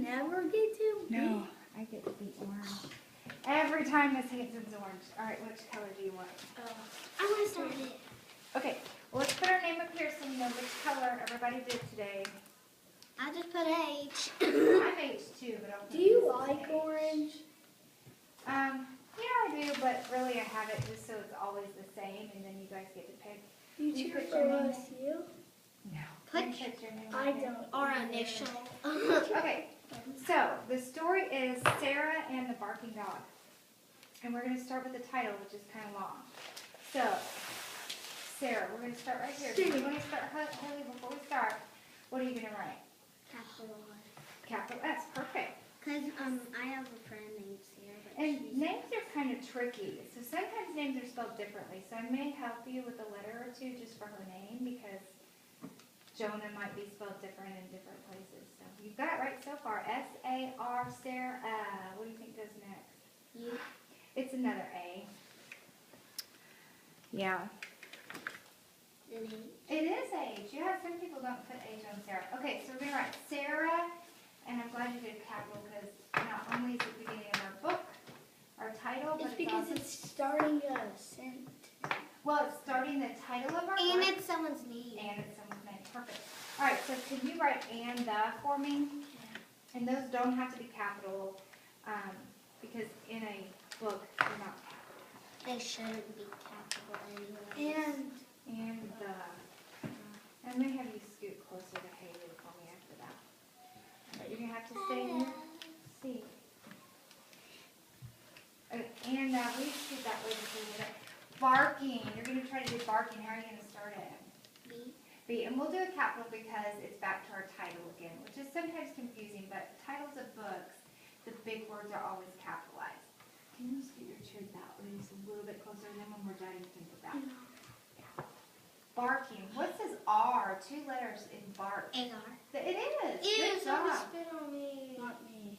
never get to be? No, I get to be orange. Every time Miss Hanson's orange. All right, which color do you want? I want to start it. Okay, well, let's put our name up here so we know which color everybody did today. I just put H. I'm H too, but I'll put Do you this as like H. orange? Yeah, I do, but really I have it just so it's always the same, and then you guys get to pick. You You cheer put for your name OSU? No. Put- You put your name I right there. don't. Our either. initial. Okay, so the story is Sarah and the Barking Dog. And we're going to start with the title, which is kind of long. So, Sarah, we're going to start right here. So you want to start, Haley, before we start, what are you going to write? Capital Capital S, perfect. Because I have a friend named Sarah. But And she's names are kind of tricky. So sometimes names are spelled differently. So I may help you with a letter or two just for her name because Jonah might be spelled different in different places. So you've got it right so far. S-A-R, Sarah. What do you think goes next? you. It's another A. Yeah. Then H. It is H. Yeah, some people don't put H on Sarah. Okay, so we're going to write Sarah, and I'm glad you did capital because not only is it the beginning of our book, our title, but It's because also, it's starting a sentence. well, it's starting the title of our And book. it's someone's name. And it's someone's name. Perfect. All right, so can you write and the for me? And those don't have to be capital because in a book, they're not capital. They shouldn't be capital anyway. And the. I may have you scoot closer to Haley to call me after that. But you're going to have to stay in your seat. Okay, and we scoot that way just a little bit. Barking. You're going to try to do barking. How are you going to start it? B. B. And we'll do a capital because it's back to our title again, which is sometimes confusing, but titles of books, the big words are always capitalized. Can you scoot your chair that way just a little bit closer, and then when we're done, you can put that. Barking. What says R? 2 letters in bark. A-R. It is. Ew, Good someone job. spit on me. Not me.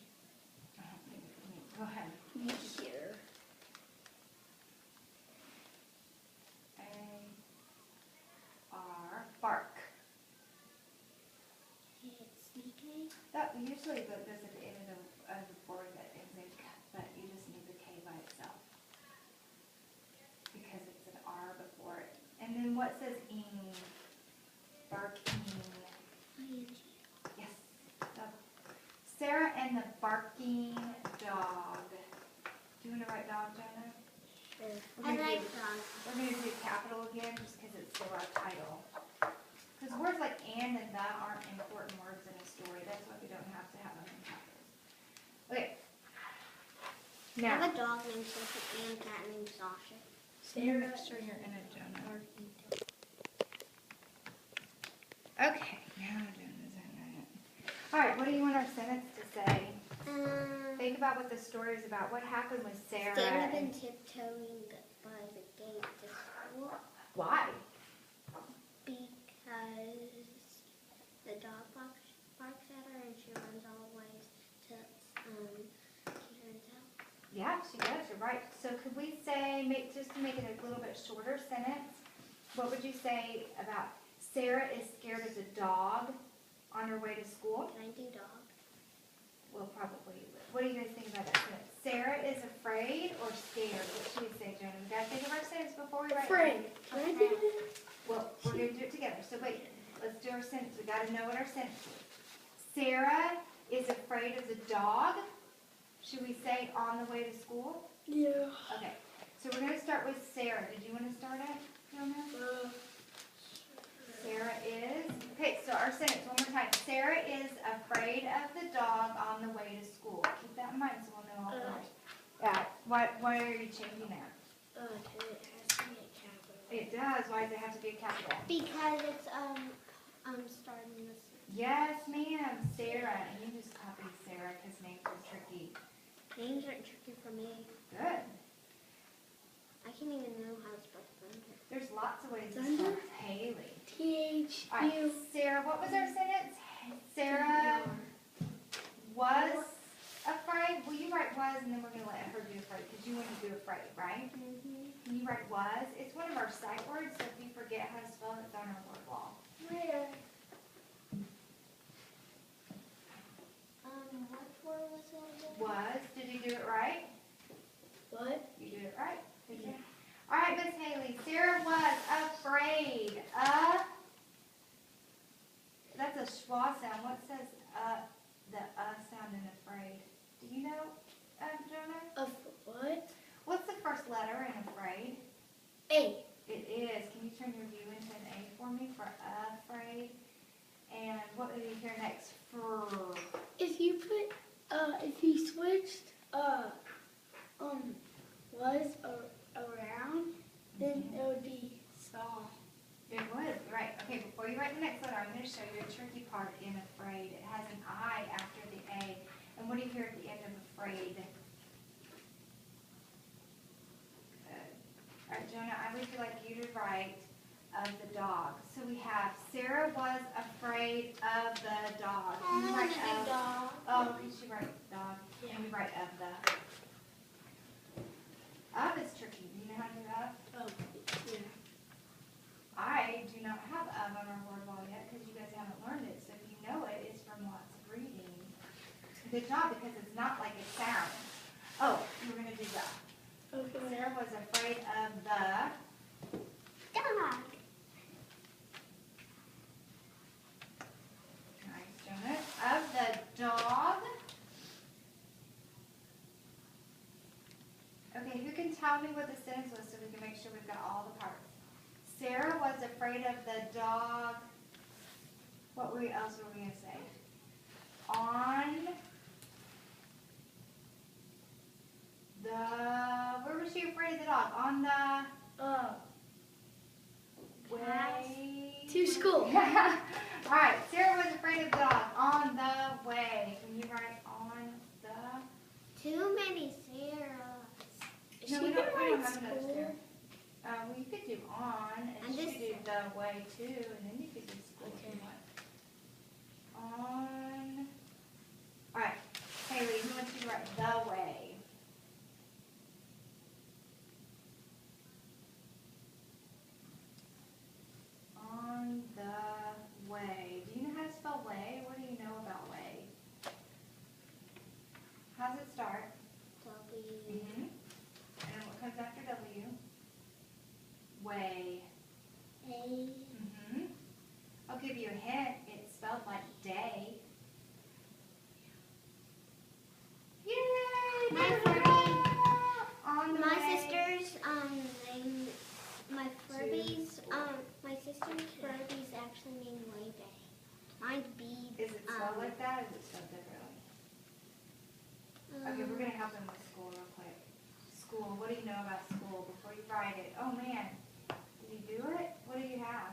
Go ahead. Me here. A-R. Bark. It's sneaky. That usually goes at the end of the word that ends in K, but you just need the K by itself because it's an R before it. And then what says ing? Barking. I-N-G. Yes. Sarah and the Barking Dog. Do you want to write dog, Jonah? Sure. I like dogs. We're going to do capital again just because it's still our title. Because words like and the aren't important words in a story. That's why we don't have to have them in capitals. Okay. I Now, have a dog named Sophie and a cat named Sasha. Sarah. make sure you're in it, Jonah. Okay. Now Jonah's in it. All right. What do you want our sentence to say? Think about what the story is about. What happened with Sarah? Sarah and- been tiptoeing by the gate to school Why? because the dog barks at her and she runs all the way to Karen's house. Yeah, she does. You're right. So could we say, just to make it a little bit shorter sentence, what would you say about Sarah is scared of the dog on her way to school? Can I do dog? Well, probably. What do you guys think about that sentence? Sarah is afraid or scared? What should we say, Jonah? We got to think of our sentence before we write it. Afraid. Can I do this? Well, we're going to do it together. So wait, let's do our sentence. We got to know what our sentence is. Sarah is afraid of the dog. Should we say on the way to school? Yeah. Okay. So we're going to start with Sarah. Did you want to start it, Jonah? Sarah is. Okay, so our sentence one more time. Sarah is afraid of the dog on the way to school. Keep that in mind so we'll know all the words. Yeah. Why are you changing that? It has to be a capital. It does. Why does it have to be a capital? Because it's starting this. Yes, ma'am. Sarah. And you just copied Sarah because names are tricky. Names aren't tricky for me. Good. I can't even know how to spell thunder. There's lots of ways to Thunder? spell Haley. T-H-U. All right, Sarah, what was our sentence? Sarah was afraid. Well, you write was, and then we're going to let her do afraid because you want to do afraid, right? Mm-hmm. Can you write was? It's one of our sight words, so if you forget how to spell it, it's on our word wall. Where? What was. Did you do it right? What? You did it right. Good job. All right, Miss Haley. Sarah was afraid of. That's a schwa sound. What says the sound in afraid? Do you know, Jonah? Of what? What's the first letter in afraid? A. It is. Can you turn your U into an A for me for afraid? And what do you hear next? Fur. If you put, if you switched, was around, then it would be saw. It would, right. Okay, before you write the next letter, I'm going to show you a tricky part in afraid. It has an I after the A. And what do you hear at the end of afraid? Good. All right, Jonah, I would like you to write of the dog. So we have Sarah was afraid of the dog. Can you write of? dog. Oh, you should write dog. And we write of the. Of is tricky. Do you know how to do of? Oh, yeah. I do not have of on our word wall yet because you guys haven't learned it. So if you know it, it's from lots of reading. Good job, because it's not like it sounds. Oh, you're going to do that. Okay. Sarah was afraid of the. Dog. Nice, Jonah. Of the dog. Okay, who can tell me what the sentence was so we can make sure we've got all the parts? Sarah was afraid of the dog. What else were we going to say? On the, where was she afraid of the dog? On the way To school. All right, Sarah was afraid of the dog. On the way. Can you write on the? Too many Sarahs. Is No, she we gonna don't write have another school? Sarah. Well, you could do on, and And you this- could do the way too, and then you could do school if you Okay. want. On. All right, Haley, who wants you to write the way? On the way. Do you know how to spell way? What do you know about way? How does it start? W. And then what comes after W? Way. A. I'll give you a hint. It's spelled like day. Yay! My good Furby. job! On the My way. sister's name, my Furbies, my sister's Furbies actually mean way day. Mine's B. Is it spelled like that, or is it spelled differently? Okay, we're going to help them with school real quick. School, what do you know about school before you write it? Oh, man. Did you do it? What do you have?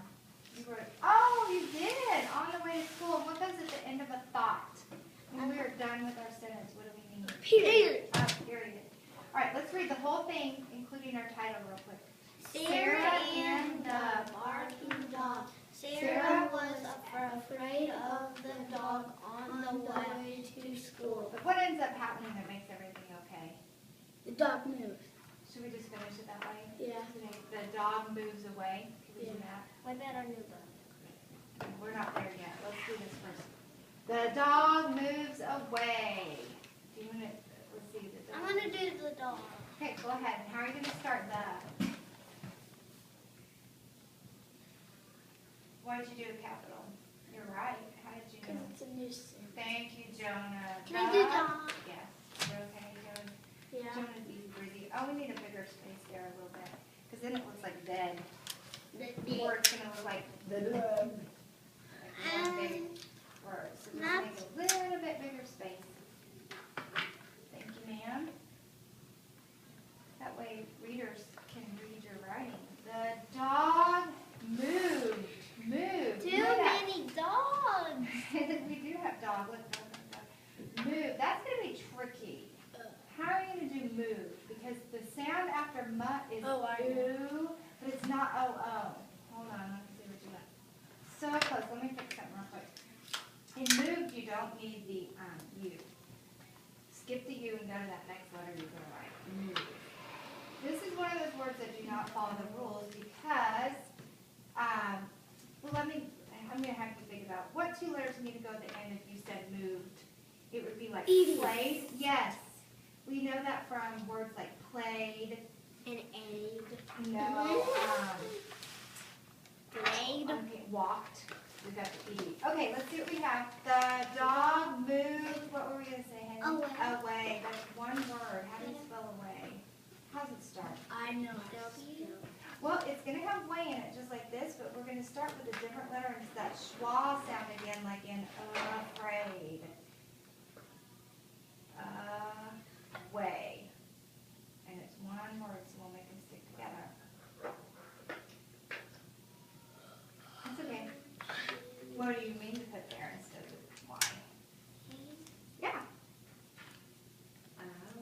You wrote, oh, you did! On the way to school. What goes at the end of a thought? When we are done with our sentence, what do we mean? Period. Period. All right, let's read the whole thing, including our title real quick. Sarah and the barking dog. Sarah was afraid of the dog on the way to school. But what ends up happening that makes everything okay? The dog moved. Should we just finish it that way? Yeah. The dog moves away. Can we do Yeah. that? What about our new book? We're not there yet. Let's do this first. The dog moves away. Do you want to, let's see. The I'm dog. gonna do the dog. Okay, go ahead. And how are you going to start the? Why did you do a capital? You're right. How did you Because know? it's a new sentence. Thank you, Jonah. Can I do dog? Yes. You're okay, Jonah? Yeah. Jonah's easy breezy. Oh, we need a bigger space there a little bit. Because then it looks like dead. Or it's going to look like the like one big word. So just not- make a little bit bigger space. Thank you, ma'am. That way readers can read your writing. The dog moved. Moved. Too You know that? many dogs. We do have dog. Look, dog, dog, dog. Move. That's going to be tricky. How are you going to do move? Because the sound after mutt is Oh, I know. ooh, but it's not oh. Hold on, let me see what you got. So close. Let me fix something real quick. In moved, you don't need the U. Skip the U and go to that next letter you're going to write. Move. This is one of those words that do not follow the rules because, well, I'm going to have to think about what two letters need to go at the end if you said moved. It would be be like Idiot. played. Yes. We know that from words like played. An aid. No. Played. Okay, walked. We got the E. Okay, let's see what we have. The dog moved. What were we going to say, Haley? Away. Away. That's one word. How do you spell away? How does it start? I know. W. Well, it's going to have way in it, just like this, but we're going to start with a different letter, and it's that schwa sound again, like in afraid. Way. And it's one word, so we'll make them stick together. That's okay. What do you mean to put there instead of Y? Yeah.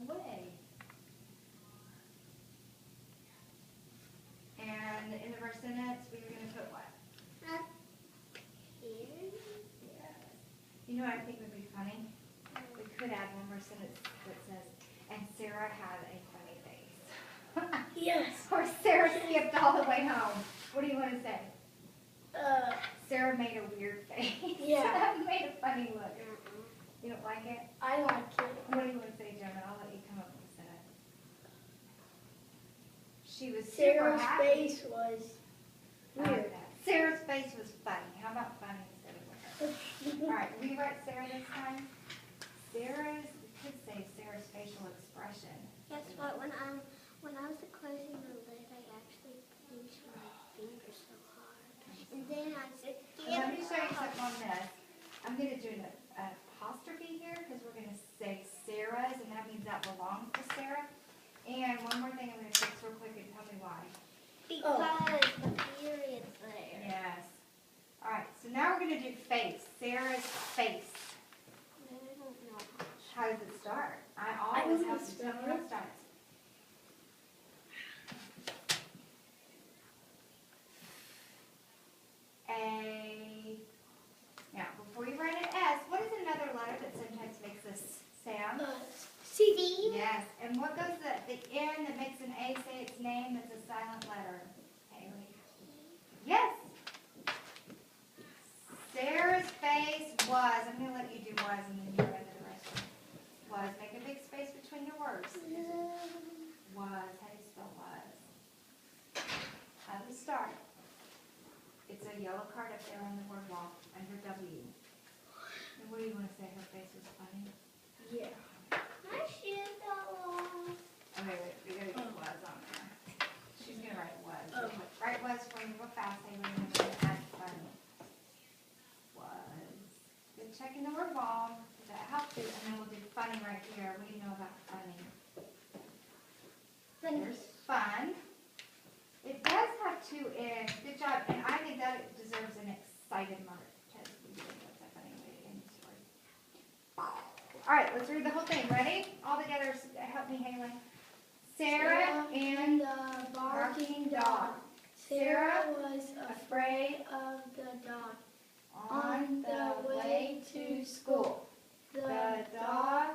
Away. And the end of our sentence, we were going to put what? Here. Yes. You know what I think would be funny? We could add one more sentence that says, and Sarah had a funny face. Yes. Or Sarah skipped all the way home. What do you want to say? Sarah made a weird face. Yeah. Made a funny look. You don't like it? I like it. What do you want to say, Gemma? I'll let you come up with a sentence. She was super Sarah's happy. face was I like weird. that. Sarah's face was funny. How about funny instead of weird? All right, will you write Sarah this time? Sarah's, we could say Sarah's facial expression. Guess what? When I was closing the lid, I actually pinched my finger so hard, and then I said, Let me show you something on this. I'm going to do an apostrophe here because we're going to say Sarah's, and that means that belongs to Sarah. And one more thing I'm going to fix real quick and tell me why. Because the period's there. Yes. All right, so now we're going to do face. Sarah's face. I don't know. How does it start? I always know have the to tell me how it starts. A. Now, before you write an S, what is another letter that sometimes makes this sound? C. Yes, and what goes at the end that makes an A say its name that's a silent letter? Haley. Yes. Sarah's face was. I'm going to let you do was and then you write the rest of it. Was. Make a big space between your words. Was. How do you spell was? How does it start? It's a yellow card up there on the word wall under W. And what do you want to say? Her face was funny? Yeah. My shoe fell off. Okay, wait. We got to get was on there. She's going to write was. Okay. Write was for me real fast. Hey, we're going to add funny. Was. Good checking the word wall. That helps you. And then we'll do funny right here. What do you know about funny? There's fun. It does have two N's. Good job. And I think that it deserves an excited mark. Because we think that's a funny way to end the story. All right, let's read the whole thing. Ready? All together. Help me, Haley. Sarah and the barking dog. Sarah was afraid of the dog. on the way to school. The dog